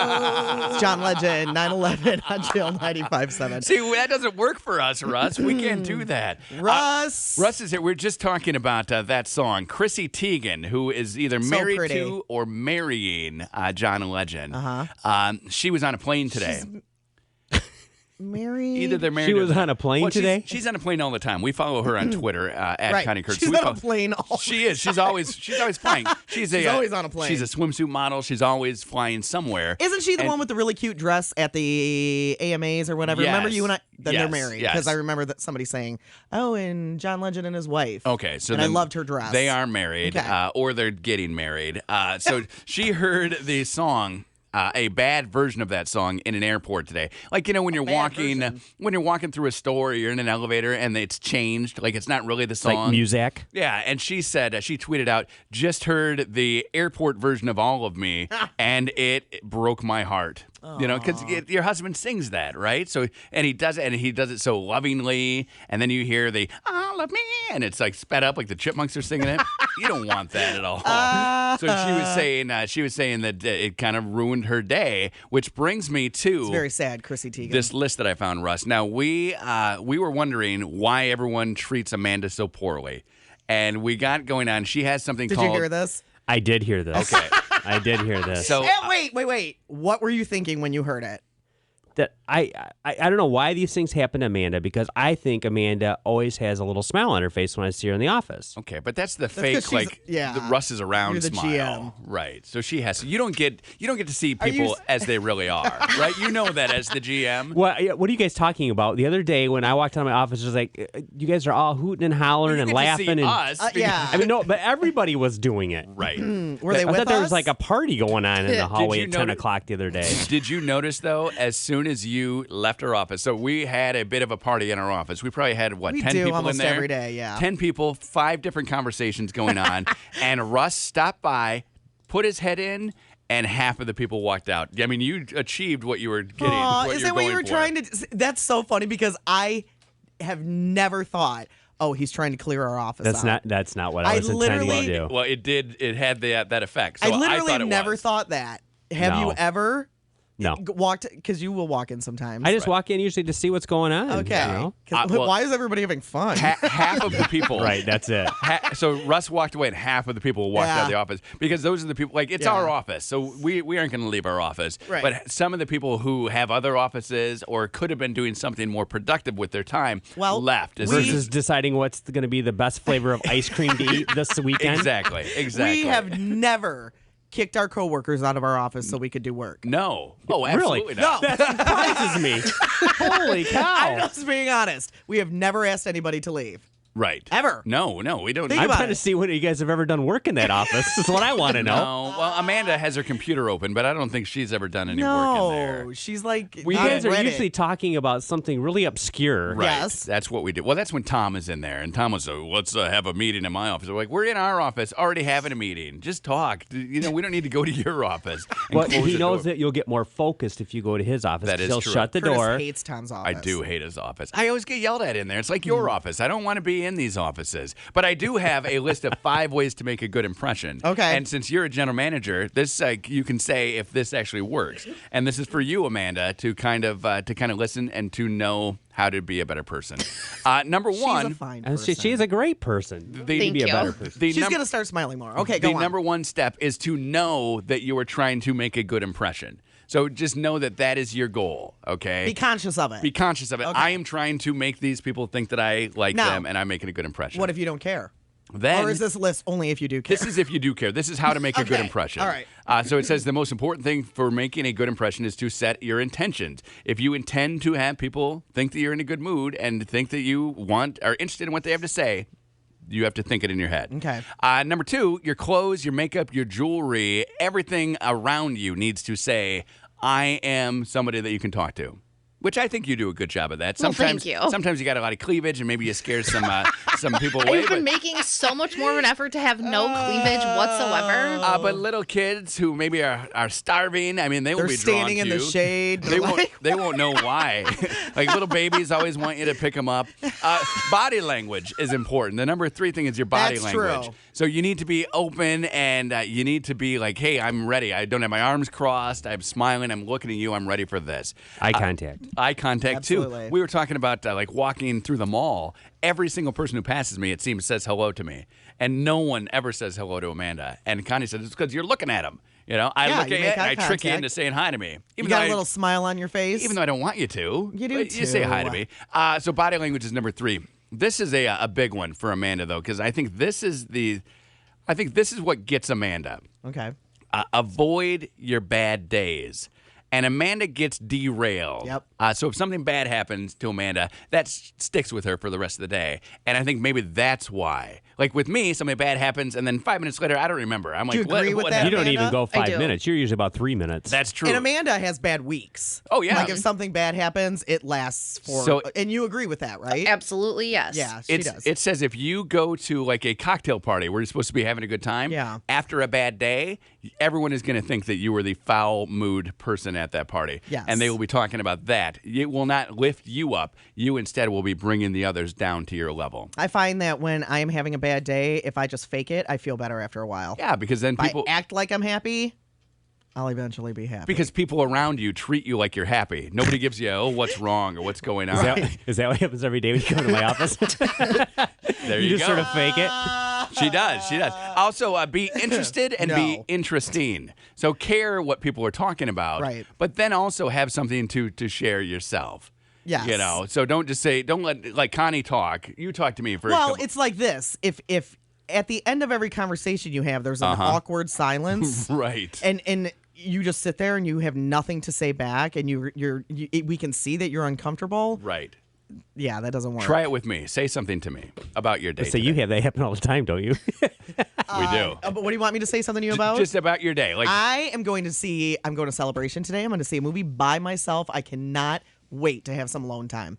It's John Legend, 9/11 on Jail 95.7. See, that doesn't work for us, Russ. We can't do that. Russ. Russ is here. We're just talking about that song. Chrissy Teigen, who is either married to or marrying John Legend. She was on a plane today. Married? Either they're married. She was on a plane today? She's on a plane all the time. We follow her on Twitter at Connie Kurtz. She's on a plane all She is. She's always flying. She's always on a plane. She's a swimsuit model. She's always flying somewhere. Isn't she the one with the really cute dress at the AMAs or whatever? Yes. Remember you and I? Then they're Yes, married. yes. Because I remember that somebody saying, "Oh, and John Legend and his wife." Okay, so and I loved her dress. They are married, or they're getting married. So she heard the song. A bad version of that song in an airport today. Like, you know, when you're walking through a store, or you're in an elevator and it's changed, like it's not really the song. Like music. Yeah, and she said, she tweeted out, just heard the airport version of All of Me, and it broke my heart. You know, because your husband sings that, right? So, and he does it so lovingly, and then you hear the "All of Me," and it's like sped up, like the Chipmunks are singing it. You don't want that at all. So she was saying that it kind of ruined her day, which brings me to it's very sad, Chrissy Teigen. This list that I found, Russ. Now we were wondering why everyone treats Amanda so poorly, and we got going on. She has something called. Did you hear this? I did hear this. Okay. I did hear this. So wait. What were you thinking when you heard it? That I don't know why these things happen to Amanda, because I think Amanda always has a little smile on her face when I see her in the office. Okay, but that's the fake, like the Russ is around You're the smile, GM. right? So she has. You don't get to see people as they really are, right? You know that as the GM. What are you guys talking about? The other day when I walked out of my office, it was like you guys are all hooting and hollering and laughing and us, yeah. I mean, no, but everybody was doing it. Right? Were they I with thought there us? was like a party going on in the hallway at 10 o'clock the other day. Did you notice though? As soon as you left our office, so we had a bit of a party in our office. We probably had 10 people almost in there every day. Yeah, 10 people, 5 different conversations going on, and Russ stopped by, put his head in. And half of the people walked out. I mean, you achieved what you were getting. Is that what you were trying to? That's so funny because I have never thought, oh, he's trying to clear our office out. That's not what I was intending to do. Well, it did. It had that effect. So I literally thought never thought that. Have you ever? No. Walked, because you will walk in sometimes. I just walk in usually to see what's going on. Okay. You know? Why is everybody having fun? Half of the people. Right, that's it. So Russ walked away and half of the people walked out of the office because those are the people, like, it's our office. So we aren't going to leave our office. Right. But some of the people who have other offices or could have been doing something more productive with their time left. Versus deciding what's going to be the best flavor of ice cream to eat this weekend. Exactly. We have never kicked our coworkers out of our office so we could do work. No. Oh, absolutely not. That surprises me. Holy cow. I'm just being honest. We have never asked anybody to leave. Right. Ever. No, we don't. I'm trying to see what you guys have ever done work in that office. That's what I want to know. No. Well, Amanda has her computer open, but I don't think she's ever done any work in there. No, she's like, you guys are usually talking about something really obscure. Right. Yes. That's what we do. Well, that's when Tom is in there, and Tom was like, let's have a meeting in my office. We're like, we're in our office, already having a meeting. Just talk. You know, we don't need to go to your office. Well, he knows that you'll get more focused if you go to his office. That is He'll true. shut the Curtis door. hates Tom's office. I do hate his office. I always get yelled at in there. It's like your office. I don't want to be in these offices. But I do have a list of 5 ways to make a good impression. Okay. And since you're a general manager, this you can say if this actually works. And this is for you, Amanda, to kind of listen and to know how to be a better person. Number 1. She's a fine person. She is a great person. Thank be you. a better person. She's going to start smiling more. Okay, go on. The number 1 step is to know that you are trying to make a good impression. So just know that is your goal, okay? Be conscious of it. Be conscious of it. Okay. I am trying to make these people think that I like them and I'm making a good impression. What if you don't care? Then, or is this list only if you do care? This is if you do care. This is how to make a good impression. All right. So it says the most important thing for making a good impression is to set your intentions. If you intend to have people think that you're in a good mood and think that you are interested in what they have to say, you have to think it in your head. Okay. Number 2, your clothes, your makeup, your jewelry, everything around you needs to say, I am somebody that you can talk to. Which I think you do a good job of that. Well, Sometimes, thank you. Sometimes you got a lot of cleavage, and maybe you scare some people away. I've been making so much more of an effort to have no cleavage whatsoever. But little kids who maybe are starving, I mean, they will They're be drawn standing in to the you. shade. They won't know why. Like little babies always want you to pick them up. Body language is important. The number 3 thing is your body That's language. true. So you need to be open and you need to be like, hey, I'm ready. I don't have my arms crossed. I'm smiling. I'm looking at you. I'm ready for this. Eye contact. Eye contact, Absolutely. too. We were talking about like walking through the mall. Every single person who passes me, it seems, says hello to me. And no one ever says hello to Amanda. And Connie said, it's because you're looking at them. You know, I Yeah, look you at you make and eye I trick you contact. into saying hi to me. You Even got though a little smile on your face. even though I don't want you to. You do You say hi to too. me. So body language is number 3. This is a big one for Amanda, though, because I think this is what gets Amanda. Okay. Avoid your bad days. And Amanda gets derailed. Yep. So if something bad happens to Amanda, that sticks with her for the rest of the day. And I think maybe that's why. Like with me, something bad happens, and then 5 minutes later, I don't remember. I'm Do like, you agree with what that, You happened? don't even Amanda? go I 5 do. minutes. You're usually about 3 minutes. That's true. And Amanda has bad weeks. Oh, yeah. Like if something bad happens, it lasts for. So- and you agree with that, right? Absolutely, yes. Yeah, she does. It says if you go to like a cocktail party where you're supposed to be having a good time, Yeah. after a bad day, everyone is going to think that you were the foul mood person at that party. Yes. And they will be talking about that. It will not lift you up. You instead will be bringing the others down to your level. I find that when I am having a bad day, if I just fake it, I feel better after a while. Yeah, because then If people I act like I'm happy, I'll eventually be happy. because people around you treat you like you're happy. Nobody gives you, oh, what's wrong or what's going on. Is that what happens every day when you come to my office? There you you just go. sort of fake it. She does. She does. Also, be interested and be No. interesting. So care what people are talking about. Right. But then also have something to share yourself. Yes. You know. So don't let like Connie talk. You talk to me for. a Well, couple- it's like this. If at the end of every conversation you have, there's an awkward silence, right. and you just sit there and you have nothing to say back, and we can see that you're uncomfortable. Right. Yeah, that doesn't work. Try it with me. Say something to me about your day. So you have that happen all the time, don't you? We do. But what do you want me to say something to you about? Just about your day. Like I'm going to Celebration today. I'm going to see a movie by myself. I cannot wait to have some alone time.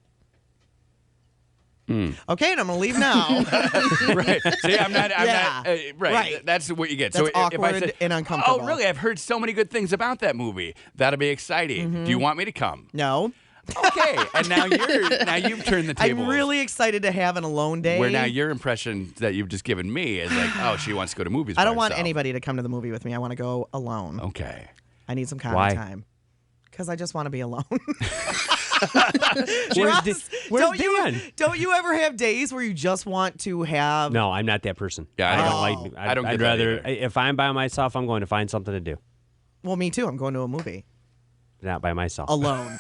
Okay, and I'm going to leave now. right. See, I'm not. Yeah. Right. Right. That's what you get. That's so if I awkward said, and uncomfortable. Oh, really? I've heard so many good things about that movie. That'll be exciting. Do you want me to come? No. Okay. And now you've turned the tables. I'm really excited to have an alone day. Where now your impression that you've just given me is like, oh, she wants to go to movies. I by don't want herself. anybody to come to the movie with me. I want to go alone. Okay. I need some comedy Why? time. Because I just want to be alone. Where's Russ, where's Dan? don't you ever have days where you just want to have... No, I'm not that person. Yeah, I I don't don't- like. I don't get I'd that rather either. if I'm by myself, I'm going to find something to do. Well, me too. I'm going to a movie. Not by myself. Alone.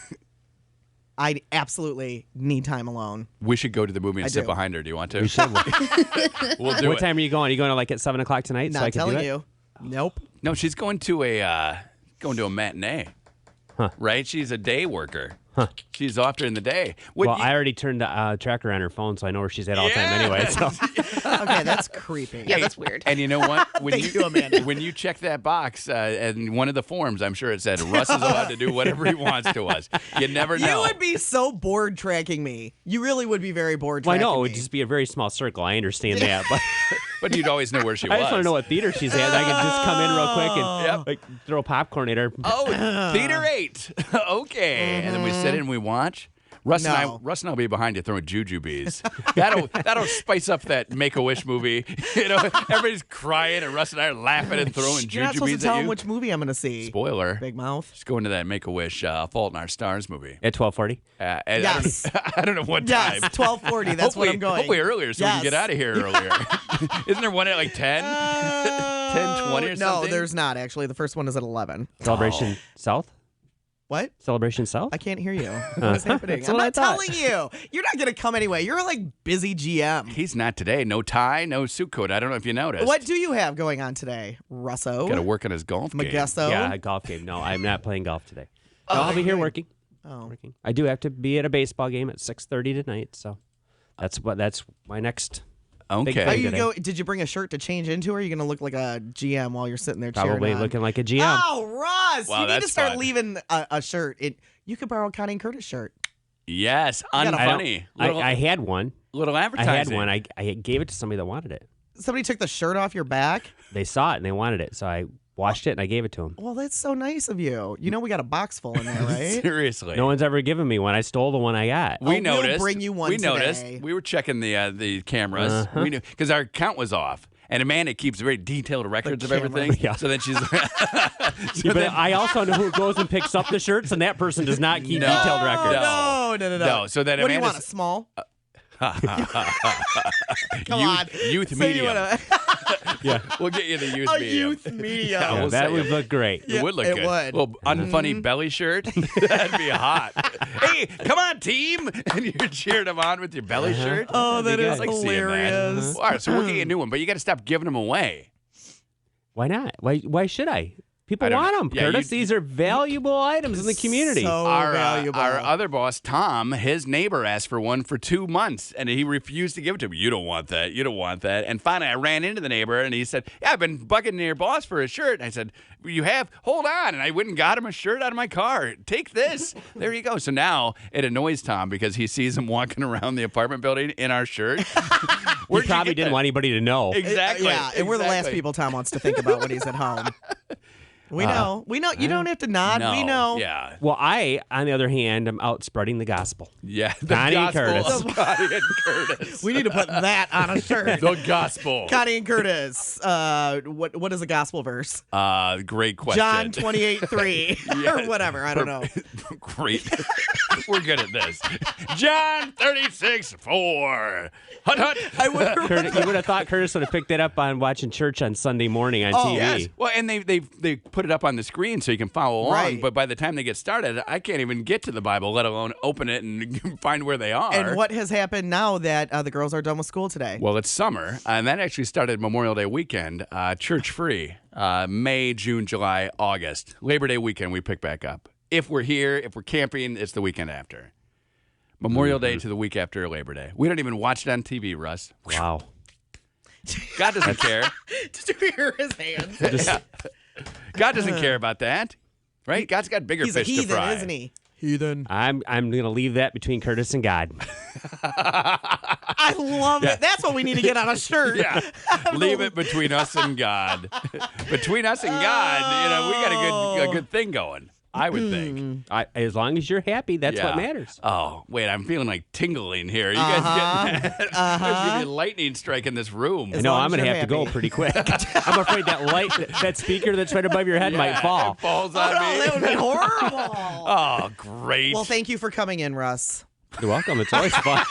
I absolutely need time alone. We should go to the movie and I sit do. behind her. Do you want to? We should. We'll do What it. time are you going? Are you going to like at 7 o'clock tonight? so I Not can telling do it? you. Nope. No, she's going to a matinee. Huh. Right? She's a day worker. She's off during the day. Well, I already turned the tracker on her phone, so I know where she's at all the time anyway. So Okay, that's creepy. Yeah, that's weird. And you know what? When Thank you, Amanda. When you check that box and one of the forms, I'm sure it said Russ is allowed to do whatever he wants to us. You never know. You would be so bored tracking me. You really would be very bored well, I tracking know it would me. just be a very small circle. I understand that, but But you'd always know where she I was. just want to know what theater she's at. I can just come in real quick and Yep. like, throw popcorn at her. Oh, Theater 8. Okay. And then we sit and we watch. Russ and No. I'll be behind you throwing jujubes. That'll spice up that Make-A-Wish movie. You know, everybody's crying and Russ and I are laughing and throwing You're not supposed to jujubes tell at him you. which movie I'm going to see. Spoiler. Big mouth. Just going to that Make-A-Wish Fault in Our Stars movie. At 12:40. And Yes. I don't know what Yes, time. 12:40. That's hopefully, what I'm going. Hopefully earlier so we Yes. can get out of here earlier. Isn't there one at like 10? 10, 20 or No, something? there's not actually. The first one is at 11. Celebration South. What? Celebration South. I can't hear you. What is happening? That's I'm what I not thought. telling you. You're not going to come anyway. You're like busy GM. He's not today. No tie, no suit coat. I don't know if you noticed. What do you have going on today, Russo? Got to work on his golf game. Magesso? Yeah, a golf game. No, I'm not playing golf today. No, I'll be here working. Oh. Working. I do have to be at a baseball game at 6:30 tonight, so that's my next Okay. Big How thing you today. go? Did you bring a shirt to change into, or are you going to look like a GM while you're sitting there Probably cheering on? looking like a GM. Oh, Russ, Wow, you need to that's start fun. leaving a shirt. You could borrow a Connie and Curtis shirt. Yes, gotta- unfunny. I had one. Little I advertising. had one. I gave it to somebody that wanted it. Somebody took the shirt off your back. They saw it and they wanted it, so I washed it and I gave it to them. Well, that's so nice of you. You know we got a box full in there, right? Seriously. No one's ever given me one. I stole the one I got. We we'll noticed. bring you one We noticed. today. We were checking the cameras. We knew because our count was off. And Amanda keeps very detailed records of camera. everything. Yeah. So then she's. Yeah, but I also know who goes and picks up the shirts, and that person does not keep No. detailed records. No. No, so then what do you Amanda's- want? A small? Come on. Youth Say you medium. wanna- Yeah, We'll get you the youth a medium. youth medium. Yeah, we'll that say would it. look great. It would look it good. would. Little unfunny belly shirt. That'd be hot. Hey, come on, team! And you're cheering them on with your belly shirt. Oh, that That'd be is good. I like seeing that. hilarious. All right, so we'll get you a new one, but you got to stop giving them away. Why not? Why should I? People I don't want know. them, Yeah, Curtis. you- These are valuable items in the community. So valuable. Our other boss, Tom, his neighbor asked for one for 2 months, and he refused to give it to me. You don't want that. You don't want that. And finally, I ran into the neighbor, and he said, "Yeah, I've been bugging your boss for a shirt." And I said, "You have? Hold on." And I went and got him a shirt out of my car. Take this. There you go. So now it annoys Tom because he sees him walking around the apartment building in our shirt. He Where'd you probably get didn't that? want anybody to know. Exactly. Yeah, and we're the last exactly. people Tom wants to think about when he's at home. We know. We know. You don't have to nod. No. We know. Yeah. Well, I, on the other hand, am out spreading the gospel. Yeah. The Connie and gospel Curtis. of Connie and Curtis. We need to put that on a shirt. The gospel. Connie and Curtis. What is a gospel verse? Great question. John 28:3 or whatever. I don't know. Great. We're good at this. John 36:4. Hut hut. I would. You would have thought Curtis would have picked that up on watching church on Sunday morning on TV. Yes. Well, and they put it up on the screen so you can follow along. Right. But by the time they get started, I can't even get to the Bible, let alone open it and find where they are. And what has happened now that the girls are done with school today? Well, it's summer, and that actually started Memorial Day weekend, church free, May, June, July, August. Labor Day weekend, we pick back up. If we're here, if we're camping, it's the weekend after. Memorial Day to the week after Labor Day. We don't even watch it on TV, Russ. Wow. God doesn't care. Did you hear his hands? God doesn't care about that, right? God's got bigger He's a fish to heathen, fry. isn't he? Heathen. I'm going to leave that between Curtis and God. I love it. That's what we need to get on a shirt. Yeah, leave it between us and God. Between us and God, we got a good thing going. I would think. As long as you're happy, that's what Yeah. matters. Oh, wait, I'm feeling like tingling here. You guys getting that? There's going to be a lightning strike in this room. I know long I'm as going to you're have to go happy. pretty quick. I'm afraid that speaker that's right above your head might fall. It falls Oh, on no, me. that would be horrible. Oh, great. Well, thank you for coming in, Russ. You're welcome. It's always fun.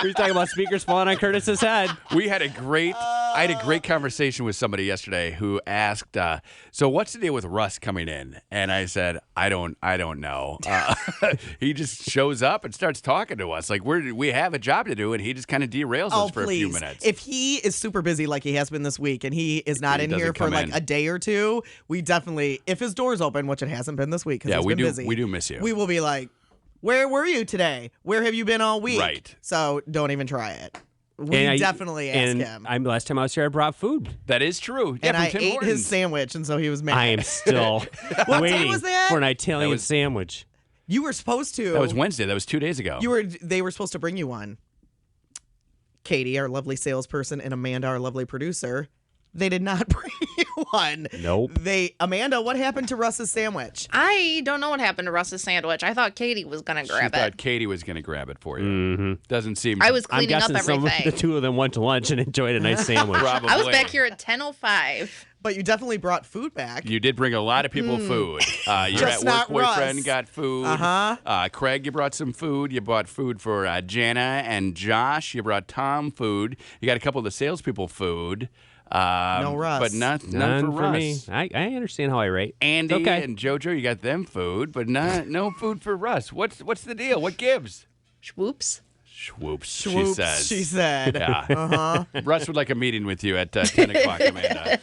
We're talking about speakers falling on Curtis's head. We had I had a great conversation with somebody yesterday who asked, so what's the deal with Russ coming in? And I said, I don't know. He just shows up and starts talking to us. Like we have a job to do, and he just kind of derails us for a few minutes. If he is super busy like he has been this week and he is not He in here doesn't for come like in. a day or two, we definitely, if his door's open, which it hasn't been this week because Yeah, he's we been do- busy. we do miss you. We will be like, where were you today? Where have you been all week? Right. So don't even try it. We And I- definitely ask and him. Last time I was here, I brought food. That is true. Yeah, And from I Tim ate Hortons. his sandwich, and so he was mad. I am still What day waiting was that? for an Italian That was- sandwich. You were supposed to. That was Wednesday. That was 2 days ago. They were supposed to bring you one. Katie, our lovely salesperson, and Amanda, our lovely producer, they did not bring you one. Nope. Amanda, what happened to Russ's sandwich? I don't know what happened to Russ's sandwich. I thought Katie was going to She grab thought it. Katie was going to grab it for you. Mm-hmm. Doesn't seem. I was I'm cleaning up guessing the everything. two of them went to lunch and enjoyed a nice sandwich. Probably. I was back here at 10:05. But you definitely brought food back. You did bring a lot of people food. Your Just at not work boyfriend Russ. got food. Uh-huh. Craig, you brought some food. You brought food for Jana and Josh. You brought Tom food. You got a couple of the salespeople food. No Russ. But none None for for Russ. me. I understand how I rate. Andy Okay. and JoJo, you got them food, but no food for Russ. What's the deal? What gives? Swoops. Swoops, she Swoops, says. she said. Yeah. Uh-huh. Russ would like a meeting with you at 10 o'clock, Amanda.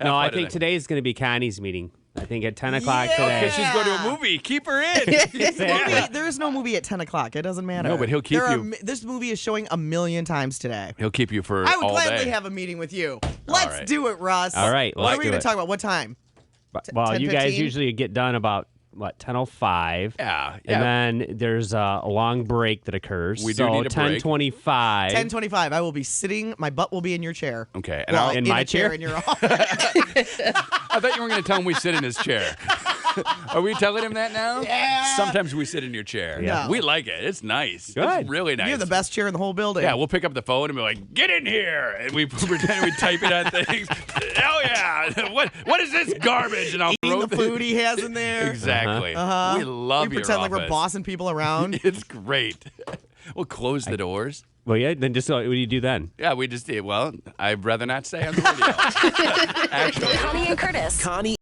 No, I fun think today. today is going to be Connie's meeting. I think at 10 o'clock Yeah. today. Because she's going to a movie. Keep her in. There is no movie at 10 o'clock. It doesn't matter. No, but he'll keep you. This movie is showing a million times today. He'll keep you for I would all gladly day. have a meeting with you. Let's right. do it, Russ. All right, What let's are we do going it. to talk about? What time? Well, you guys 10:15? usually get done about, 10:05. Yeah. And then there's a long break that occurs. We do so need a break. 10:25. 10:25. I will be sitting. My butt will be in your chair. Okay. And Well, In in my a chair chair? in your I thought you were going to tell him we sit in his chair. Are we telling him that now? Yeah. Sometimes we sit in your chair. Yeah. We like it. It's nice. Good. It's really nice. You're the best chair in the whole building. Yeah, we'll pick up the phone and be like, "Get in here," and we pretend we type it on things. Hell yeah! What is this garbage? And I'll Eating throw the food he has in there. Exactly. Uh-huh. We love We your pretend like we're office. bossing people around. It's great. We'll close the doors. Well, yeah, then just what do you do then? Yeah, we just did. Well, I'd rather not say on the radio. Actually. Connie and Curtis. Connie